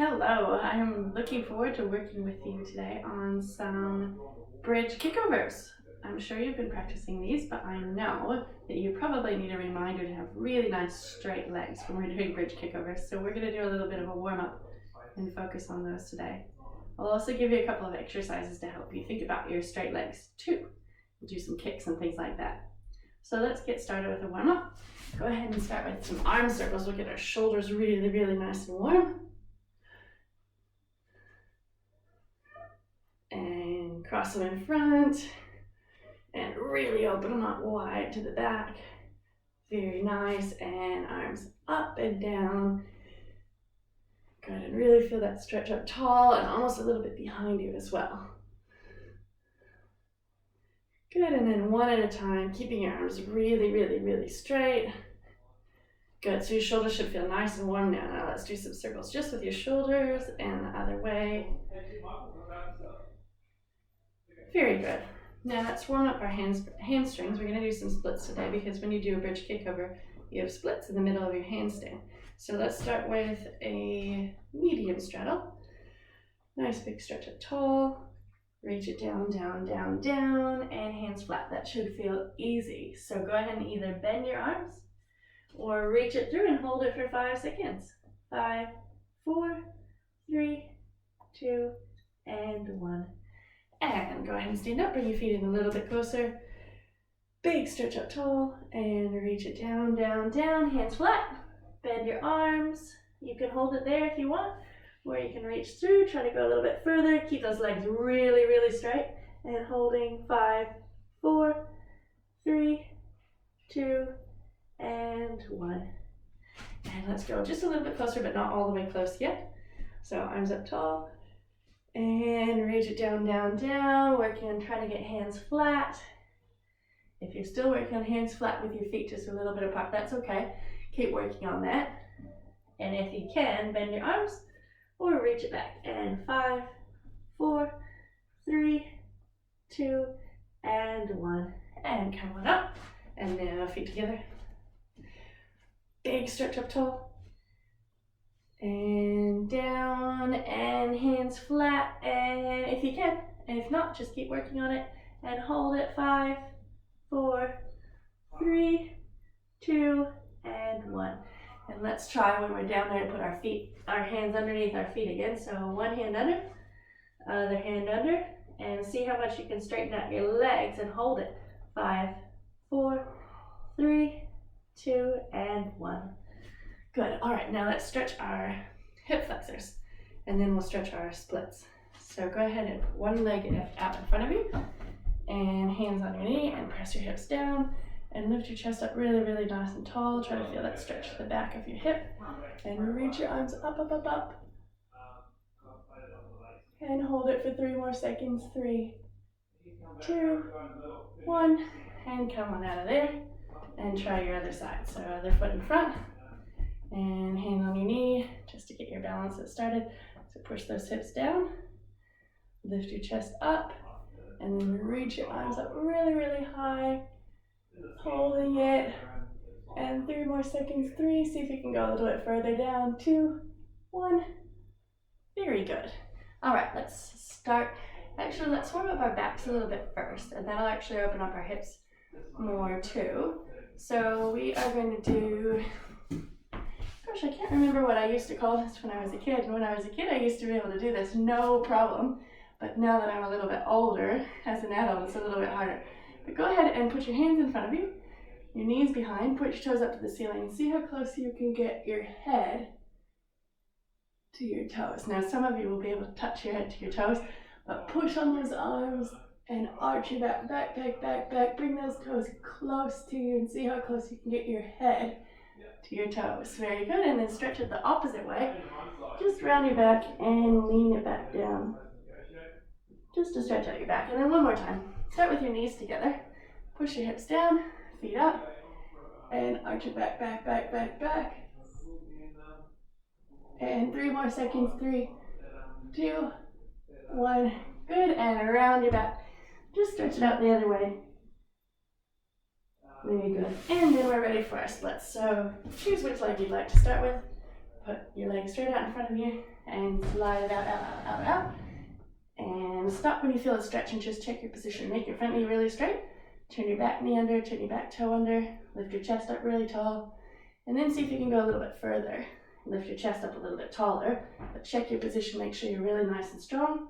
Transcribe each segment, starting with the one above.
Hello, I'm looking forward to working with you today on some bridge kickovers. I'm sure you've been practicing these, but I know that you probably need a reminder to have really nice straight legs when we're doing bridge kickovers. So we're going to do a little bit of a warm-up and focus on those today. I'll also give you a couple of exercises to help you think about your straight legs too. We'll do some kicks and things like that. So let's get started with a warm-up. Go ahead and start with some arm circles. We'll get our shoulders really, really nice and warm. And cross them in front and really open them up wide to the back. Very nice. And arms up and down. Good. And really feel that stretch up tall and almost a little bit behind you as well. Good. And then one at a time, keeping your arms really, really, really straight. Good. So your shoulders should feel nice and warm now. Now let's do some circles just with your shoulders and the other way. Very good. Now let's warm up our hamstrings. We're going to do some splits today because when you do a bridge kickover, you have splits in the middle of your handstand. So let's start with a medium straddle. Nice big stretch up tall. Reach it down, down, down, down, and hands flat. That should feel easy. So go ahead and either bend your arms or reach it through and hold it for 5 seconds. 5, 4, 3, 2, and 1. And go ahead and stand up, bring your feet in a little bit closer. Big stretch up tall and reach it down, down, down, hands flat. Bend your arms. You can hold it there if you want, or you can reach through, try to go a little bit further. Keep those legs really, really straight and holding 5, 4, 3, 2, and 1. And let's go just a little bit closer, but not all the way close yet. So arms up tall. And reach it down, down, down, working on trying to get hands flat. If you're still working on hands flat with your feet just a little bit apart, that's okay. Keep working on that. And if you can, bend your arms or reach it back. And 5, 4, 3, 2, and 1. And come on up. And now feet together. Big stretch up tall. And down, and hands flat, and if you can, and if not, just keep working on it, and hold it. 5, 4, 3, 2, and 1. And let's try when we're down there to put our hands underneath our feet again. So one hand under, other hand under, and see how much you can straighten out your legs and hold it. 5, 4, 3, 2, and 1. Good. All right, now let's stretch our hip flexors, and then we'll stretch our splits. So go ahead and put one leg out in front of you, and hands on your knee, and press your hips down, and lift your chest up really, really nice and tall. Try to feel that stretch at the back of your hip, and reach your arms up, up, up, up. And hold it for 3 more seconds. 3, 2, 1, and come on out of there, and try your other side. So other foot in front. And hand on your knee, just to get your balance started. So push those hips down, lift your chest up, and then reach your arms up really, really high, holding it, and 3 more seconds. 3, see if you can go a little bit further down. 2, 1, very good. All right, let's start. Actually, let's warm up our backs a little bit first, and that'll actually open up our hips more too. So we are going to do, gosh, I can't remember what I used to call this when I was a kid. And when I was a kid, I used to be able to do this no problem. But now that I'm a little bit older, as an adult, it's a little bit harder. But go ahead and put your hands in front of you, your knees behind, put your toes up to the ceiling, and see how close you can get your head to your toes. Now, some of you will be able to touch your head to your toes, but push on those arms and arch your back, back, back, back, back. Bring those toes close to you and see how close you can get your head to your toes. Very good. And then stretch it the opposite way. Just round your back and lean it back down. Just to stretch out your back. And then one more time. Start with your knees together. Push your hips down, feet up, and arch your back, back, back, back, back. And 3 more seconds. 3, 2, 1. Good. And around your back. Just stretch it out the other way. Very good. And then we're ready for our splits. So choose which leg you'd like to start with. put your leg straight out in front of you and slide it out, out, out, out, out. And stop when you feel a stretch and just check your position. Make your front knee really straight. Turn your back knee under, turn your back toe under. Lift your chest up really tall. And then see if you can go a little bit further. Lift your chest up a little bit taller. But check your position, make sure you're really nice and strong.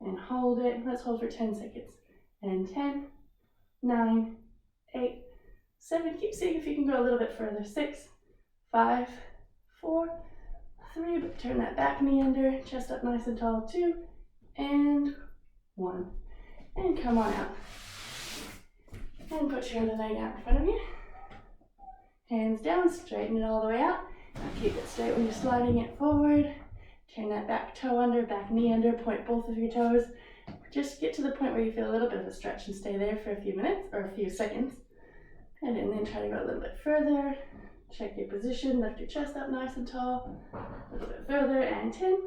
And hold it. Let's hold for 10 seconds. And 10, 9, 8, 7. Keep seeing if you can go a little bit further. 6, 5, 4, 3. But turn that back knee under. Chest up nice and tall. 2. And 1, and come on out, and put your other leg out in front of you, hands down, straighten it all the way out, now keep it straight when you're sliding it forward, turn that back toe under, back knee under, point both of your toes, just get to the point where you feel a little bit of a stretch and stay there for a few minutes, or a few seconds, and then try to go a little bit further, check your position, lift your chest up nice and tall, a little bit further, and 10,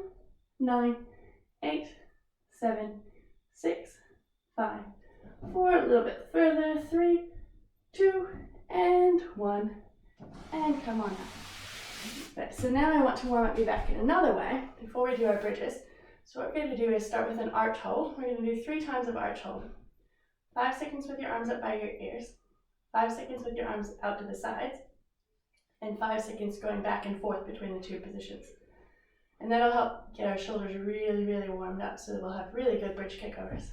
9, 8, 7, 6, 5, 4, a little bit further, 3, 2, and 1, and come on out. Right, so now I want to warm up your back in another way before we do our bridges. So what we're going to do is start with an arch hold. We're going to do 3 times of arch hold. 5 seconds with your arms up by your ears, 5 seconds with your arms out to the sides, and 5 seconds going back and forth between the 2 positions. And that'll help get our shoulders really, really warmed up so that we'll have really good bridge kickovers.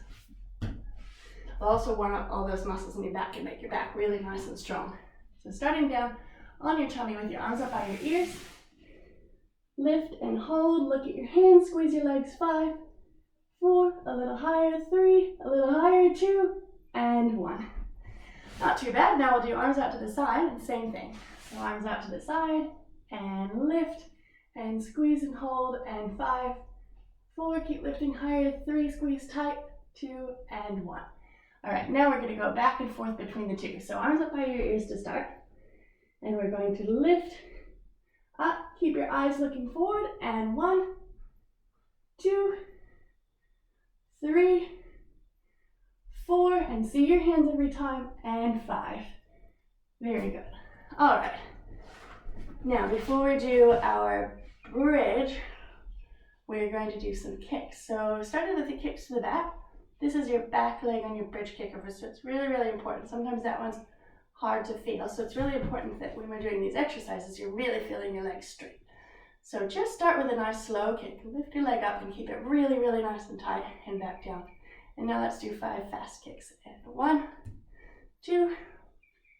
We'll also warm up all those muscles in your back and make your back really nice and strong. So starting down on your tummy with your arms up by your ears, lift and hold, look at your hands, squeeze your legs, 5, 4, a little higher, 3, a little higher, 2, and 1. Not too bad. Now we'll do arms out to the side, and same thing. So arms out to the side, and lift, and squeeze and hold, and 5, 4, keep lifting higher, 3, squeeze tight, 2, and 1. All right, now we're going to go back and forth between the 2. So arms up by your ears to start, and we're going to lift up, keep your eyes looking forward, and 1, 2, 3, 4, and see your hands every time, and 5. Very good. All right. Now, before we do our bridge, we're going to do some kicks. So starting with the kicks to the back, this is your back leg on your bridge kickover, so it's really, really important. Sometimes that one's hard to feel, so it's really important that when we're doing these exercises, you're really feeling your legs straight. So just start with a nice slow kick. Lift your leg up and keep it really, really nice and tight, and back down. And now let's do 5 fast kicks. And 1, 2,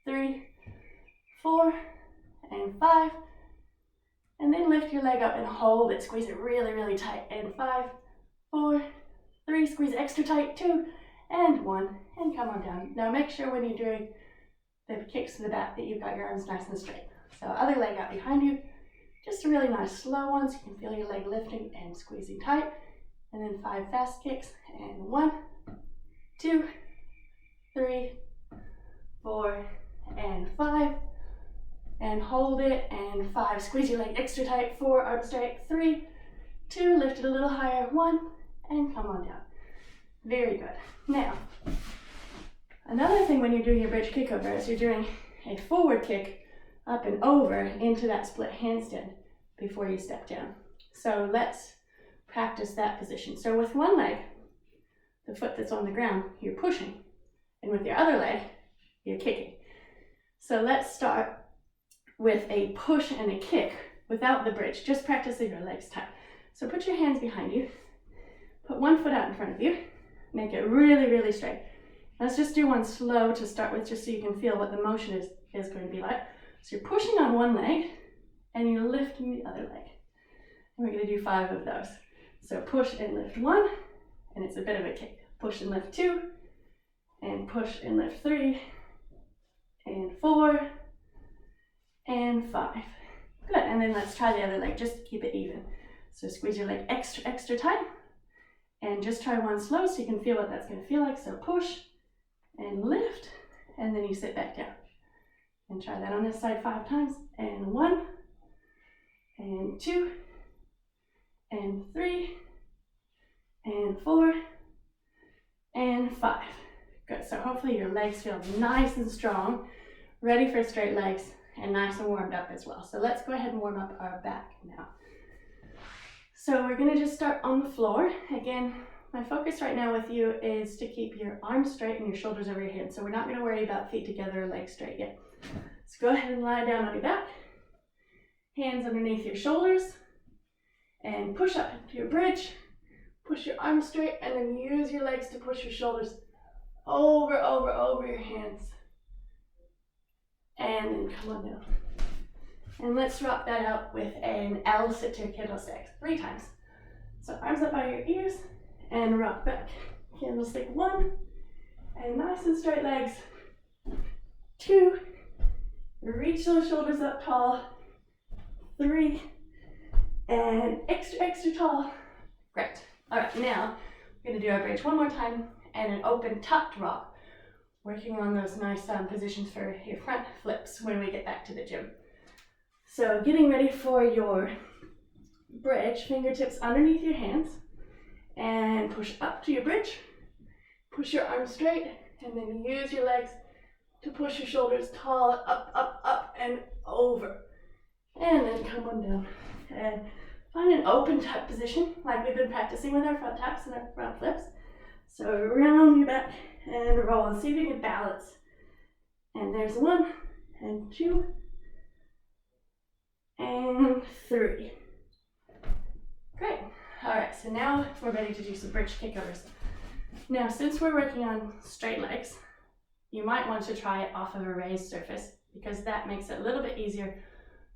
3, 4, and 5. And then lift your leg up and hold it. Squeeze it really, really tight. And 5, 4, 3, squeeze extra tight, 2, and 1. And come on down. Now make sure when you're doing the kicks to the back that you've got your arms nice and straight. So other leg out behind you. Just a really nice slow one so you can feel your leg lifting and squeezing tight. And then 5 fast kicks. And 1, 2, 3, 4, and 5. And hold it, and 5, squeeze your leg extra tight, 4, arms straight, 3, 2, lift it a little higher, 1, and come on down. Very good. Now, another thing when you're doing your bridge kickover is you're doing a forward kick up and over into that split handstand before you step down. So let's practice that position. So with one leg, the foot that's on the ground, you're pushing, and with your other leg, you're kicking. So let's start with a push and a kick without the bridge, just practicing your legs tight. So put your hands behind you, put one foot out in front of you, make it really, really straight. Let's just do one slow to start with, just so you can feel what the motion is going to be like. So you're pushing on one leg, and you're lifting the other leg. And we're going to do 5 of those. So push and lift 1, and it's a bit of a kick. Push and lift 2, and push and lift 3, and 4, and 5. Good, and then let's try the other leg, just to keep it even. So squeeze your leg extra, extra tight, and just try one slow so you can feel what that's going to feel like. So push and lift, and then you sit back down. And try that on this side 5 times. And 1, and 2, and 3, and 4, and 5. Good, so hopefully your legs feel nice and strong, ready for straight legs, and nice and warmed up as well. So let's go ahead and warm up our back now. So we're gonna just start on the floor. Again, my focus right now with you is to keep your arms straight and your shoulders over your head. So we're not gonna worry about feet together or legs straight yet. So go ahead and lie down on your back, hands underneath your shoulders, and push up into your bridge. Push your arms straight and then use your legs to push your shoulders over your hands. And then come on down. And let's rock that out with an L sit-to candlestick 3 times. So arms up by your ears and rock back. Candlestick 1, and nice and straight legs. 2, reach those shoulders up tall. 3, and extra tall. Great. All right, now we're gonna do our bridge one more time and an open tucked rock, working on those nice positions for your front flips when we get back to the gym. So getting ready for your bridge, fingertips underneath your hands, and push up to your bridge. Push your arms straight, and then use your legs to push your shoulders tall, up, and over. And then come on down. And find an open tuck position, like we've been practicing with our front taps and our front flips. So round your back and roll, and see if you can balance. And there's 1, and 2, and 3. Great. All right, so now we're ready to do some bridge kickovers. Now, since we're working on straight legs, you might want to try it off of a raised surface, because that makes it a little bit easier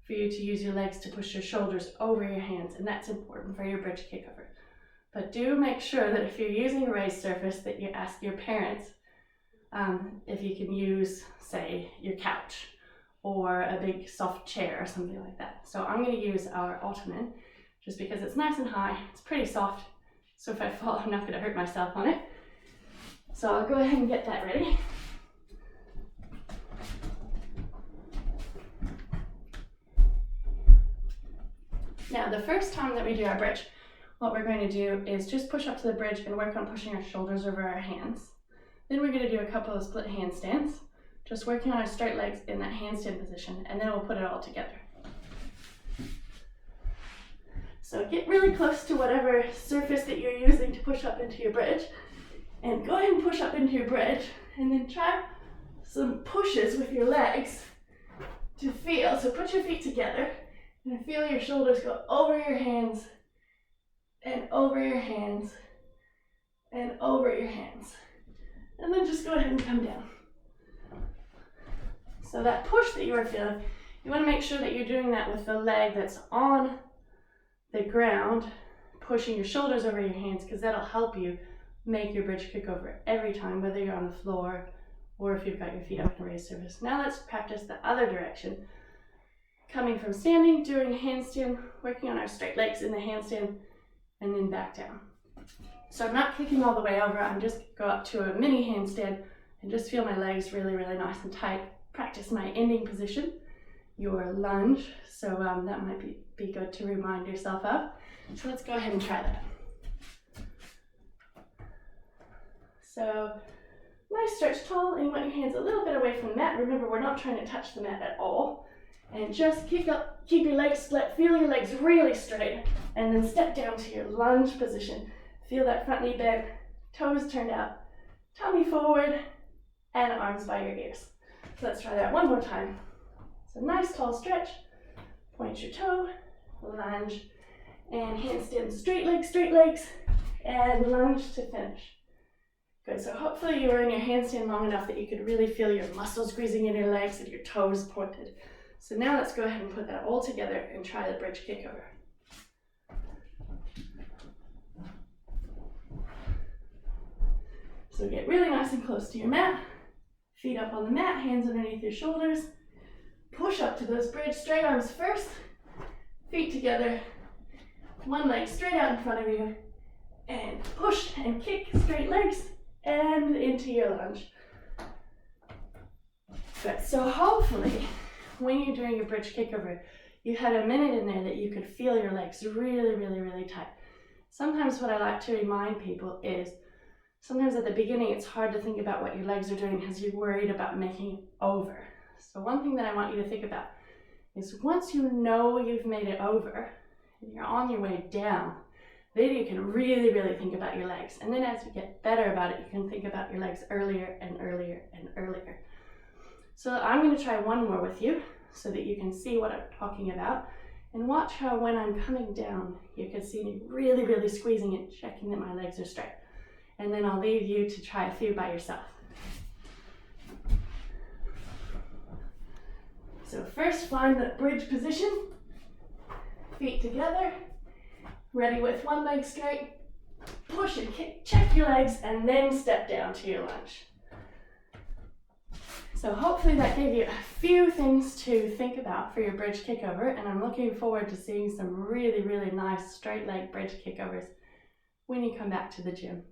for you to use your legs to push your shoulders over your hands, and that's important for your bridge kickover. But do make sure that if you're using a raised surface that you ask your parents if you can use, say, your couch or a big soft chair or something like that. So I'm going to use our ottoman just because it's nice and high, it's pretty soft, so if I fall I'm not going to hurt myself on it. So I'll go ahead and get that ready. Now, the first time that we do our bridge, what we're going to do is just push up to the bridge and work on pushing our shoulders over our hands. Then we're going to do a couple of split handstands, just working on our straight legs in that handstand position, and then we'll put it all together. So get really close to whatever surface that you're using to push up into your bridge, and go ahead and push up into your bridge, and then try some pushes with your legs to feel. So put your feet together and feel your shoulders go over your hands, and over your hands, and over your hands. And then just go ahead and come down. So that push that you are feeling, you want to make sure that you're doing that with the leg that's on the ground, pushing your shoulders over your hands, because that'll help you make your bridge kickover every time, whether you're on the floor or if you've got your feet up in a raised surface. Now let's practice the other direction. Coming from standing, doing a handstand, working on our straight legs in the handstand, and then back down. So I'm not kicking all the way over, I'm just go up to a mini handstand and just feel my legs really nice and tight. Practice my ending position, your lunge, so that might be good to remind yourself of. So let's go ahead and try that. So nice stretch tall, and you want your hands a little bit away from the mat. Remember, we're not trying to touch the mat at all. And just kick up, keep your legs split, feel your legs really straight, and then step down to your lunge position. Feel that front knee bend, toes turned out, tummy forward, and arms by your ears. So let's try that one more time. So nice tall stretch, point your toe, lunge, and handstand straight legs, and lunge to finish. Good, so hopefully you were in your handstand long enough that you could really feel your muscles squeezing in your legs and your toes pointed. So now let's go ahead and put that all together and try the bridge kickover. So get really nice and close to your mat, feet up on the mat, hands underneath your shoulders, push up to those bridge, straight arms first, feet together, one leg straight out in front of you, and push and kick straight legs, and into your lunge. Good, so hopefully when you're doing your bridge kickover, you had a minute in there that you could feel your legs really tight. Sometimes what I like to remind people is, sometimes at the beginning it's hard to think about what your legs are doing because you're worried about making it over. So one thing that I want you to think about is once you know you've made it over, and you're on your way down, then you can really, really think about your legs. And then as you get better about it, you can think about your legs earlier and earlier and earlier. So I'm going to try one more with you so that you can see what I'm talking about. And watch how when I'm coming down, you can see me really, really squeezing and checking that my legs are straight. And then I'll leave you to try a few by yourself. So first, find the bridge position. Feet together. Ready with one leg straight. Push and kick, check your legs, and then step down to your lunge. So hopefully that gave you a few things to think about for your bridge kickover, and I'm looking forward to seeing some really, really nice straight leg bridge kickovers when you come back to the gym.